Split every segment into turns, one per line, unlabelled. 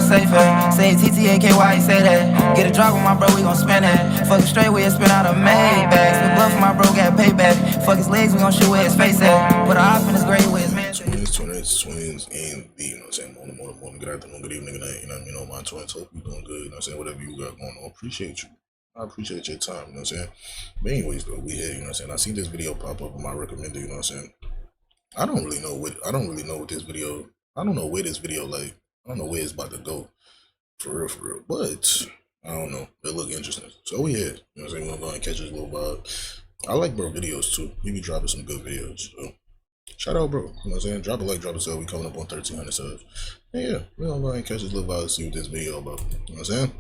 safe at. Say TTAK, why he say that? Get a drop on my bro, we gon' spend that. Fuck it straight, we spin out a Maybach. Spin bluff for my bro, got payback. Fuck his legs, we gon' shoot where his face at. Put a op in his grave with his man.
Twins, and the, you know what I'm saying, morning, good afternoon, good evening, good night, you know what I mean, all my twins, hope you doing good, you know what I'm saying, whatever you got going on, appreciate you. I appreciate your time, you know what I'm saying. But anyways, though, we here, you know what I'm saying. I see this video pop up on my recommended, you know what I'm saying. I don't know what this video, I don't know where this video, like, I don't know where it's about to go, for real, but, I don't know, it look interesting. So we here, you know what I'm saying, we're gonna go and catch this little vibe. I like bro videos too, he be dropping some good videos, so. Shout out, bro. You know what I'm saying? Drop a like, drop a sub. We coming up on 1,300 subs. And yeah, we're gonna go ahead and catch this little vibe and see what this video about. You know what I'm saying?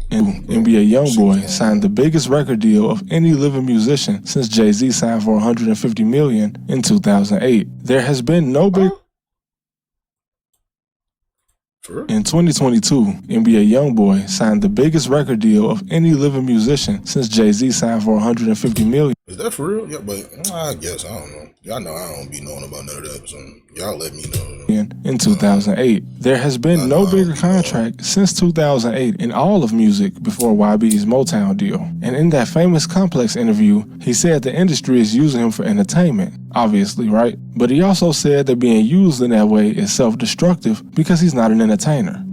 And NBA YoungBoy signed the biggest record deal of any living musician since Jay-Z signed for $150 million in 2008. There has been no big... In 2022, NBA YoungBoy signed the biggest record deal of any living musician since Jay-Z signed for $150 million.
Is that for real? Yeah, but I guess, I don't know. Y'all know I don't be knowing about none of that, so y'all let me know.
In 2008, there has been no bigger contract since 2008 in all of music before YB's Motown deal. And in that famous Complex interview, he said the industry is using him for entertainment, obviously, right? But he also said that being used in that way is self-destructive because he's not an entertainer.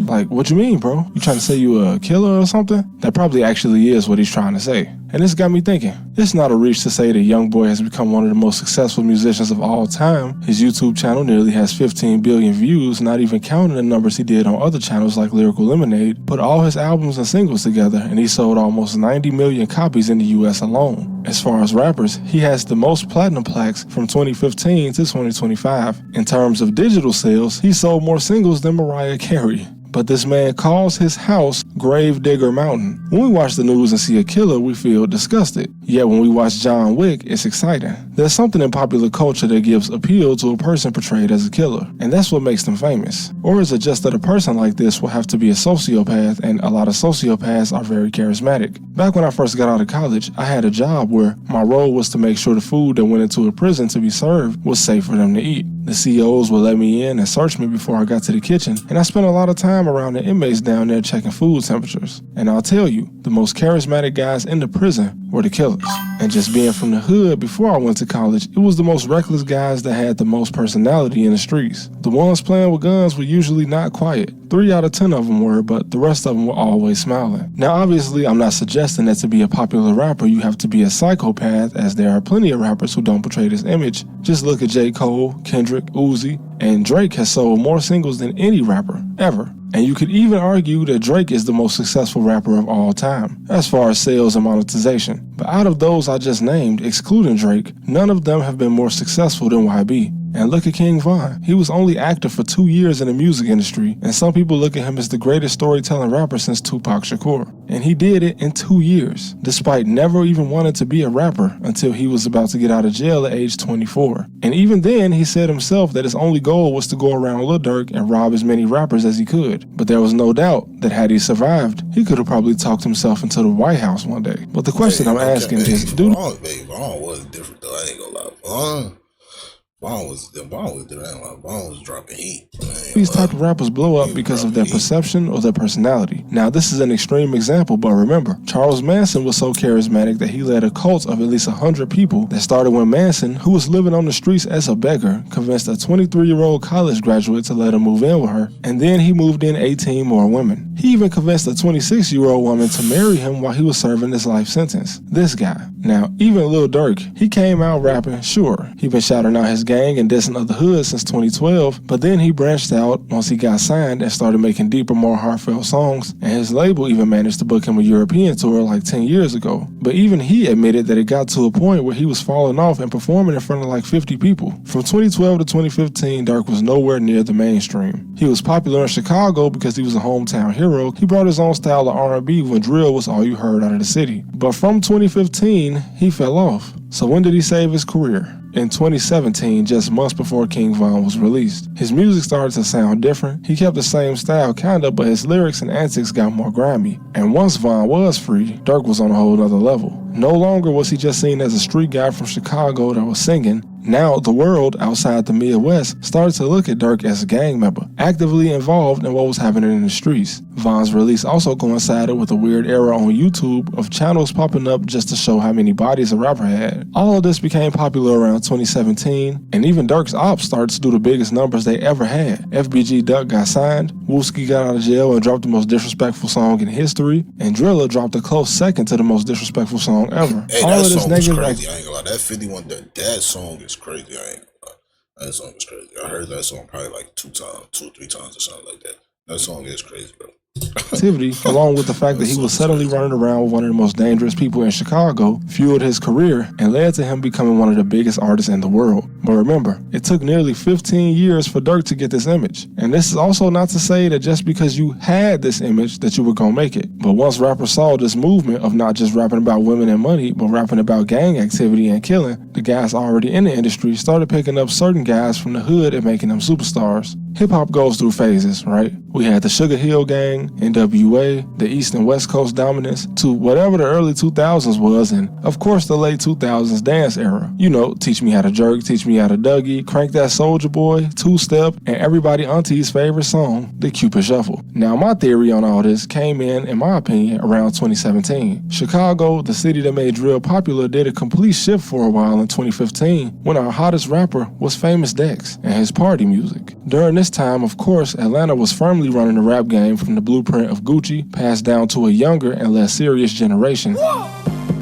Like, what you mean, bro? You trying to say you a killer or something? That probably actually is what he's trying to say. And this got me thinking, it's not a reach to say that YoungBoy has become one of the most successful musicians of all time. His YouTube channel nearly has 15 billion views, not even counting the numbers he did on other channels like Lyrical Lemonade. Put all his albums and singles together and he sold almost 90 million copies in the US alone. As far as rappers, he has the most platinum plaques from 2015 to 2025. In terms of digital sales, he sold more singles than Mariah Carey. But this man calls his house Gravedigger Mountain. When we watch the news and see a killer, we feel disgusted. Yet when we watch John Wick, it's exciting. There's something in popular culture that gives appeal to a person portrayed as a killer, and that's what makes them famous. Or is it just that a person like this will have to be a sociopath, and a lot of sociopaths are very charismatic? Back when I first got out of college, I had a job where my role was to make sure the food that went into a prison to be served was safe for them to eat. The COs would let me in and search me before I got to the kitchen, and I spent a lot of time around the inmates down there checking food temperatures. And I'll tell you, the most charismatic guys in the prison were the killers. And just being from the hood before I went to college, it was the most reckless guys that had the most personality in the streets. The ones playing with guns were usually not quiet. 3 out of 10 of them were, but the rest of them were always smiling. Now obviously I'm not suggesting that to be a popular rapper you have to be a psychopath, as there are plenty of rappers who don't portray this image. Just look at J. Cole, Kendrick, Uzi, and Drake has sold more singles than any rapper, ever. And you could even argue that Drake is the most successful rapper of all time, as far as sales and monetization. But out of those I just named, excluding Drake, none of them have been more successful than YB. And look at King Von. He was only active for 2 years in the music industry, and some people look at him as the greatest storytelling rapper since Tupac Shakur. And he did it in 2 years, despite never even wanting to be a rapper until he was about to get out of jail at age 24. And even then, he said himself that his only goal was to go around Lil Durk and rob as many rappers as he could. But there was no doubt that had he survived, he could have probably talked himself into the White House one day. But the question I'm asking is, dude...
Vaughn was different though, I ain't gonna lie. Vaughn was different. Vaughn was dropping heat.
These type of rappers blow up because of their perception or their personality. Now this is an extreme example, but remember, Charles Manson was so charismatic that he led a cult of at least 100 people that started when Manson, who was living on the streets as a beggar, convinced a 23-year-old college graduate to let him move in with her, and then he moved in 18 more women. He even convinced a 26-year-old woman to marry him while he was serving his life sentence. This guy. Now, even Lil Durk, he came out rapping, sure. He been shouting out his gang and dissing other hoods since 2012, but then he branched out once he got signed and started making deeper, more heartfelt songs, and his label even managed to book him a European tour like 10 years ago. But even he admitted that it got to a point where he was falling off and performing in front of like 50 people. From 2012 to 2015, Durk was nowhere near the mainstream. He was popular in Chicago because he was a hometown hero. He brought his own style of R&B when drill was all you heard out of the city. But from 2015, he fell off. So when did he save his career? In 2017, just months before King Von was released. His music started to sound different. He kept the same style kinda, but his lyrics and antics got more grimy. And once Von was free, Durk was on a whole nother level. No longer was he just seen as a street guy from Chicago that was singing. Now, the world outside the Midwest started to look at Durk as a gang member, actively involved in what was happening in the streets. Von's release also coincided with a weird era on YouTube of channels popping up just to show how many bodies a rapper had. All of this became popular around 2017, and even Durk's ops started to do the biggest numbers they ever had. FBG Duck got signed, Wooski got out of jail and dropped the most disrespectful song in history, and Drilla dropped a close second to the most disrespectful song ever.
Hey,
all
that
of this
song was
negative
crazy. I ain't gonna lie. That 51, that song is crazy. I ain't gonna lie. That song is crazy. I heard that song probably like 2 or 3 times or something like that. That song is crazy, bro.
Activity, along with the fact that he was suddenly running around with one of the most dangerous people in Chicago, fueled his career and led to him becoming one of the biggest artists in the world. But remember, it took nearly 15 years for Durk to get this image. And this is also not to say that just because you had this image that you were gonna make it. But once rappers saw this movement of not just rapping about women and money, but rapping about gang activity and killing, the guys already in the industry started picking up certain guys from the hood and making them superstars. Hip-hop goes through phases, right? We had the Sugar Hill Gang, NWA, the East and West Coast dominance, to whatever the early 2000s was, and of course the late 2000s dance era. You know, Teach Me How to Jerk, Teach Me How to Dougie, Crank That Soulja Boy, Two Step, and everybody auntie's favorite song, the Cupid Shuffle. Now my theory on all this came in my opinion, around 2017. Chicago, the city that made drill popular, did a complete shift for a while in 2015 when our hottest rapper was Famous Dex and his party music. During this time, of course, Atlanta was firmly running the rap game from the blueprint of Gucci, passed down to a younger and less serious generation.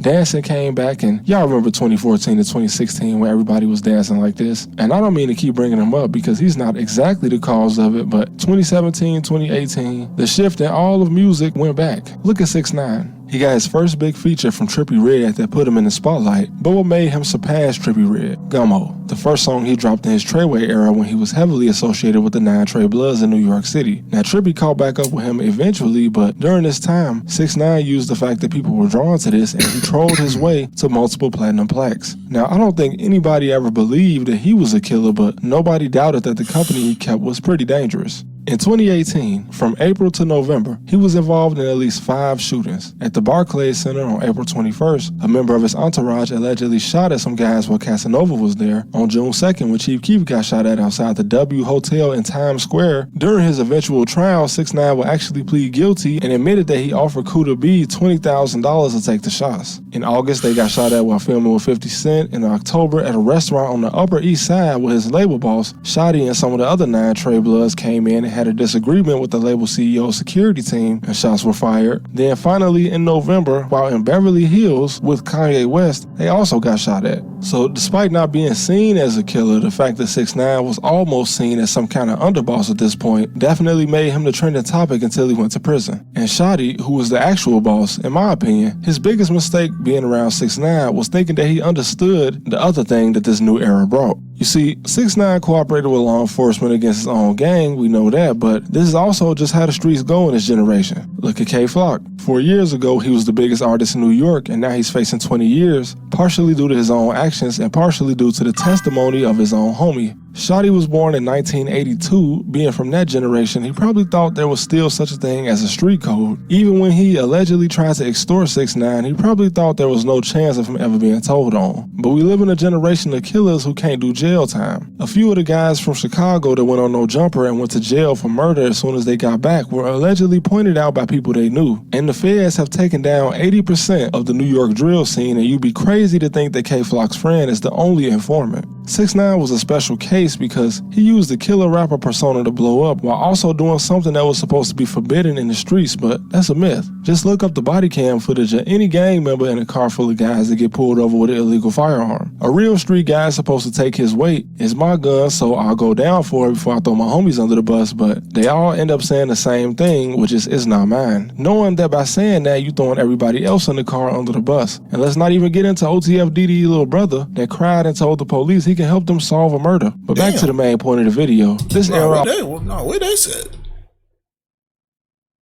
Dancing came back, and y'all remember 2014 to 2016 when everybody was dancing like this. And I don't mean to keep bringing him up because he's not exactly the cause of it, but 2017, 2018, the shift in all of music went back. Look at 6ix9ine. He got his first big feature from Trippie Redd that put him in the spotlight, but what made him surpass Trippie Redd? Gummo, the first song he dropped in his Treyway era when he was heavily associated with the 9 Trey Bloods in New York City. Now Trippie caught back up with him eventually, but during this time, 6ix9ine used the fact that people were drawn to this and he trolled his way to multiple platinum plaques. Now I don't think anybody ever believed that he was a killer, but nobody doubted that the company he kept was pretty dangerous. In 2018, from April to November, he was involved in at least 5 shootings. At the Barclays Center on April 21st, a member of his entourage allegedly shot at some guys while Casanova was there. On June 2nd, when Chief Keef got shot at outside the W Hotel in Times Square. During his eventual trial, 6ix9ine will actually plead guilty and admitted that he offered Kuda B $20,000 to take the shots. In August, they got shot at while filming with 50 Cent. In October, at a restaurant on the Upper East Side with his label boss, Shotty and some of the other 9 Trey Bloods came in and had a disagreement with the label CEO's security team and shots were fired. Then finally in November, while in Beverly Hills with Kanye West, they also got shot at. So despite not being seen as a killer, the fact that 6ix9ine was almost seen as some kind of underboss at this point definitely made him the trending topic until he went to prison. And Shotty, who was the actual boss, in my opinion, his biggest mistake being around 6ix9ine was thinking that he understood the other thing that this new era brought. You see, 6ix9ine cooperated with law enforcement against his own gang, we know that, but this is also just how the streets go in this generation. Look at K-Flock. 4 years ago, he was the biggest artist in New York, and now he's facing 20 years, partially due to his own actions and partially due to the testimony of his own homie. Shotty was born in 1982. Being from that generation, he probably thought there was still such a thing as a street code. Even when he allegedly tried to extort 6ix9ine, he probably thought there was no chance of him ever being told on. But we live in a generation of killers who can't do jail time. A few of the guys from Chicago that went on No Jumper and went to jail for murder as soon as they got back were allegedly pointed out by people they knew. And the feds have taken down 80% of the New York drill scene, and you'd be crazy to think that K-Flock's friend is the only informant. 6ix9ine was a special case because he used the killer rapper persona to blow up while also doing something that was supposed to be forbidden in the streets, but that's a myth. Just look up the body cam footage of any gang member in a car full of guys that get pulled over with an illegal firearm. A real street guy is supposed to take his weight. It's my gun, so I'll go down for it before I throw my homies under the bus, but they all end up saying the same thing, which is, it's not mine. Knowing that by saying that, you throwing everybody else in the car under the bus. And let's not even get into OTF DD's little brother that cried and told the police he can help them solve a murder. But back to the main point of the video. This era...
Where they said?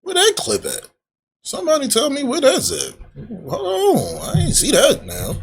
Where that clip at? Somebody tell me where that's at. Hold on, I ain't see that now.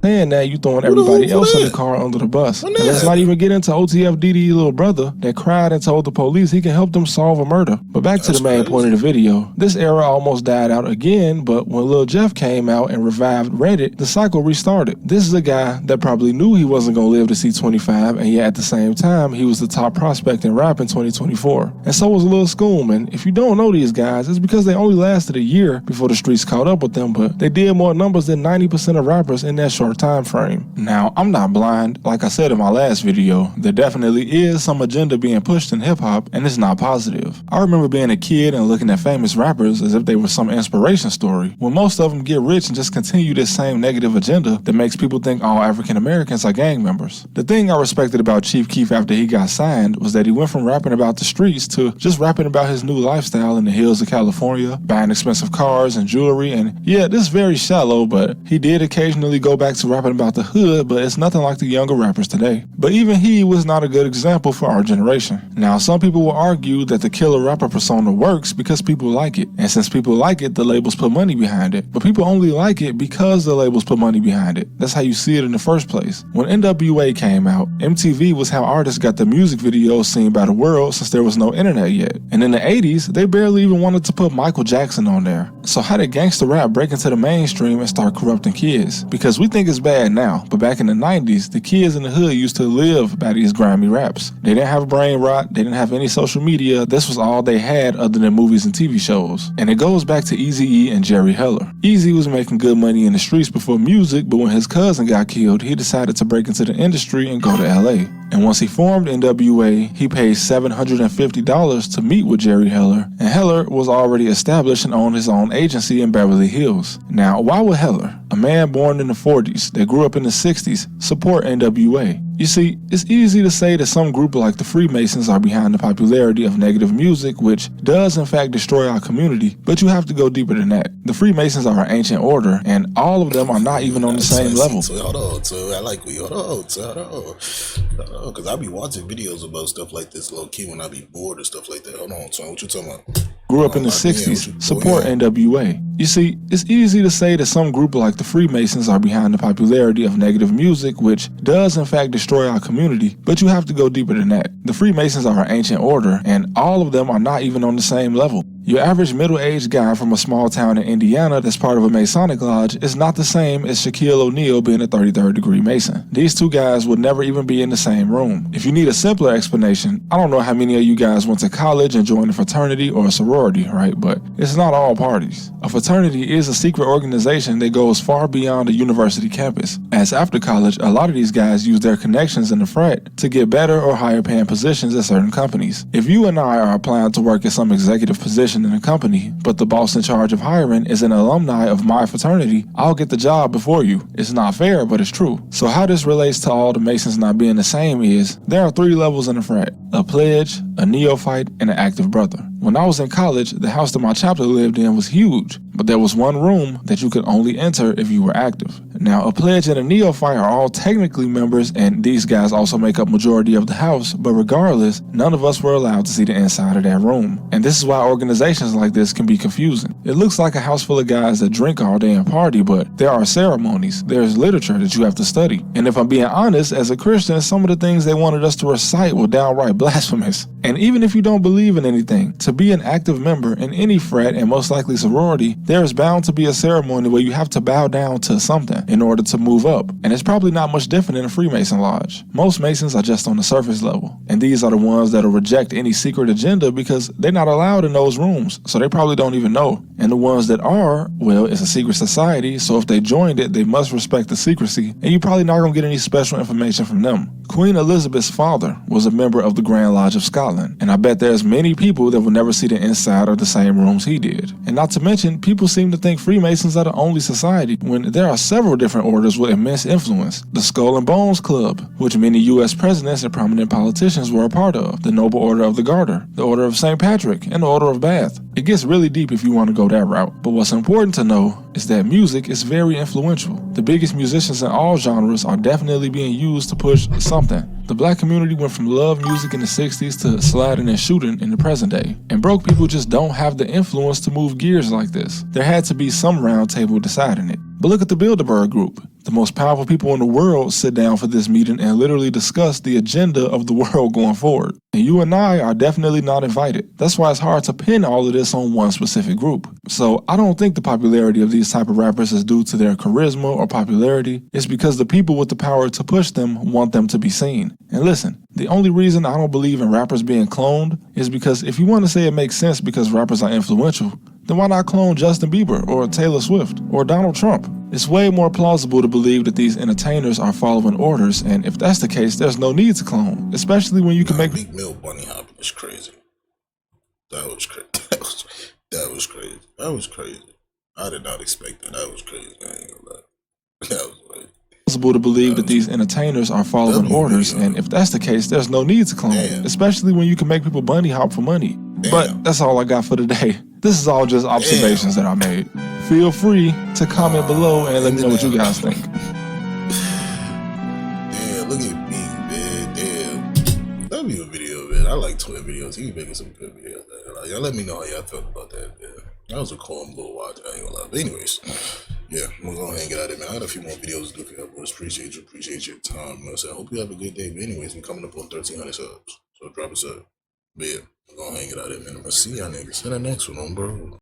Saying that, you throwing
Who the
everybody
hell
else
for
in the
that?
car under the bus.
When
And
that
let's not
happened?
even get into OTF DD's little brother that cried and told the police he can help them solve a murder. But back to
That's
the main point of
crazy.
the video. This era almost died out again, but when Lil Jeff came out and revived Reddit, the cycle restarted. This is a guy that probably knew he wasn't going to live to see 25, and yet at the same time, he was the top prospect in rap in 2024. And so was Lil Scoom, and if you don't know these guys, it's because they only lasted a year before the streets caught up with them, but they did more numbers than 90% of rappers in that short time frame. Now, I'm not blind. Like I said in my last video, there definitely is some agenda being pushed in hip-hop, and it's not positive. I remember being a kid and looking at famous rappers as if they were some inspiration story, when most of them get rich and just continue this same negative agenda that makes people think all African Americans are gang members. The thing I respected about Chief Keef after he got signed was that he went from rapping about the streets to just rapping about his new lifestyle in the hills of California, buying expensive cars and jewelry, and yeah, this is very shallow, but he did occasionally go back to rapping about the hood, but it's nothing like the younger rappers today. But even he was not a good example for our generation. Now, some people will argue that the killer rapper persona works because people like it, and since people like it, the labels put money behind it. But people only like it because the labels put money behind it. That's how you see it in the first place. When NWA came out, MTV was how artists got the music videos seen by the world since there was no internet yet. And in the 80s, they barely even wanted to put Michael Jackson on there. So how did gangster rap break into the mainstream and start corrupting kids? Because we think it's bad now, but back in the 90s, the kids in the hood used to live by these grimy raps. They didn't have brain rot, they didn't have any social media, this was all they had other than movies and TV shows. And it goes back to Eazy-E and Jerry Heller. Eazy was making good money in the streets before music, but when his cousin got killed, he decided to break into the industry and go to LA. And once he formed NWA, he paid $750 to meet with Jerry Heller, and Heller was already established and owned his own agency in Beverly Hills. Now, why would Heller, a man born in the 40s that grew up in the 60s, support NWA? You see, it's easy to say that some group like the Freemasons are behind the popularity of negative music, which does in fact destroy our community, but you have to go deeper than that. The Freemasons are an ancient order, and all of them are not even on the same level.
Hold on, so I like we hold on, because I be watching videos about stuff like this low key when I be bored and stuff like that. Hold on, son, what you talking about?
Grew up in the 60s, support NWA. You see, it's easy to say that some group like the Freemasons are behind the popularity of negative music, which does in fact destroy our community, but you have to go deeper than that. The Freemasons are an ancient order, and all of them are not even on the same level. Your average middle-aged guy from a small town in Indiana that's part of a Masonic lodge is not the same as Shaquille O'Neal being a 33rd degree Mason. These two guys would never even be in the same room. If you need a simpler explanation, I don't know how many of you guys went to college and joined a fraternity or a sorority, right? But it's not all parties. A fraternity is a secret organization that goes far beyond a university campus, as after college, a lot of these guys use their connections in the frat to get better or higher paying positions at certain companies. If you and I are applying to work at some executive position in a company, but the boss in charge of hiring is an alumni of my fraternity, I'll get the job before you. It's not fair, but it's true. So how this relates to all the Masons not being the same is, there are 3 levels in a frat: a pledge, a neophyte, and an active brother. When I was in college, the house that my chapter lived in was huge, but there was one room that you could only enter if you were active. Now, a pledge and a neophyte are all technically members, and these guys also make up majority of the house, but regardless, none of us were allowed to see the inside of that room. And this is why organizations like this can be confusing. It looks like a house full of guys that drink all day and party, but there are ceremonies, there's literature that you have to study. And if I'm being honest, as a Christian, some of the things they wanted us to recite were downright blasphemous. And even if you don't believe in anything, to be an active member in any frat and most likely sorority, there is bound to be a ceremony where you have to bow down to something in order to move up. And it's probably not much different in a Freemason lodge. Most Masons are just on the surface level. And these are the ones that'll reject any secret agenda because they're not allowed in those rooms, so they probably don't even know. And the ones that are, well, it's a secret society, so if they joined it, they must respect the secrecy, and you're probably not gonna get any special information from them. Queen Elizabeth's father was a member of the Grand Lodge of Scotland, and I bet there's many people that will never see the inside of the same rooms he did. And not to mention, people seem to think Freemasons are the only society, when there are several different orders with immense influence. The Skull and Bones Club, which many U.S. presidents and prominent politicians were a part of, the Noble Order of the Garter, the Order of St. Patrick, and the Order of Bath. It gets really deep if you want to go that route, but what's important to know is that music is very influential. The biggest musicians in all genres are definitely being used to push something. The black community went from love music in the 60s to sliding and shooting in the present day. And broke people just don't have the influence to move gears like this. There had to be some round table deciding it. But look at the Bilderberg Group. The most powerful people in the world sit down for this meeting and literally discuss the agenda of the world going forward. And you and I are definitely not invited. That's why it's hard to pin all of this on one specific group. So I don't think the popularity of these type of rappers is due to their charisma or popularity. It's because the people with the power to push them want them to be seen. And listen, the only reason I don't believe in rappers being cloned is because if you want to say it makes sense because rappers are influential, then why not clone Justin Bieber or Taylor Swift or Donald Trump? It's way more plausible to believe that these entertainers are following orders, and if that's the case, there's no need to clone, especially when you can make
Meek Mill bunny hopping is crazy. That was crazy. That was crazy. That was crazy. I did not expect that. That was crazy. I ain't gonna lie. That was crazy.
Possible to believe that these entertainers are following orders, and if that's the case, there's no need to clone, especially when you can make people bunny hop for money. But that's all I got for today. This is all just observations that I made. Feel free to comment below and let me know what you guys think.
Damn, look at me, man. Damn. That'd be a video, man. I like Twitter videos. He be making some good videos, man. Like, y'all let me know how y'all felt about that, man. That was a calm little watch, I ain't gonna lie. But anyways, yeah, I'm gonna go ahead and get out of there, man. I got a few more videos to do for y'all, boys. Appreciate your time. You know what I'm saying? I hope you have a good day. But anyways, I'm coming up on 1,300 subs. So drop a sub. But yeah, I'm gonna go ahead and get out of there, man. I'm gonna see y'all niggas in the next one, bro.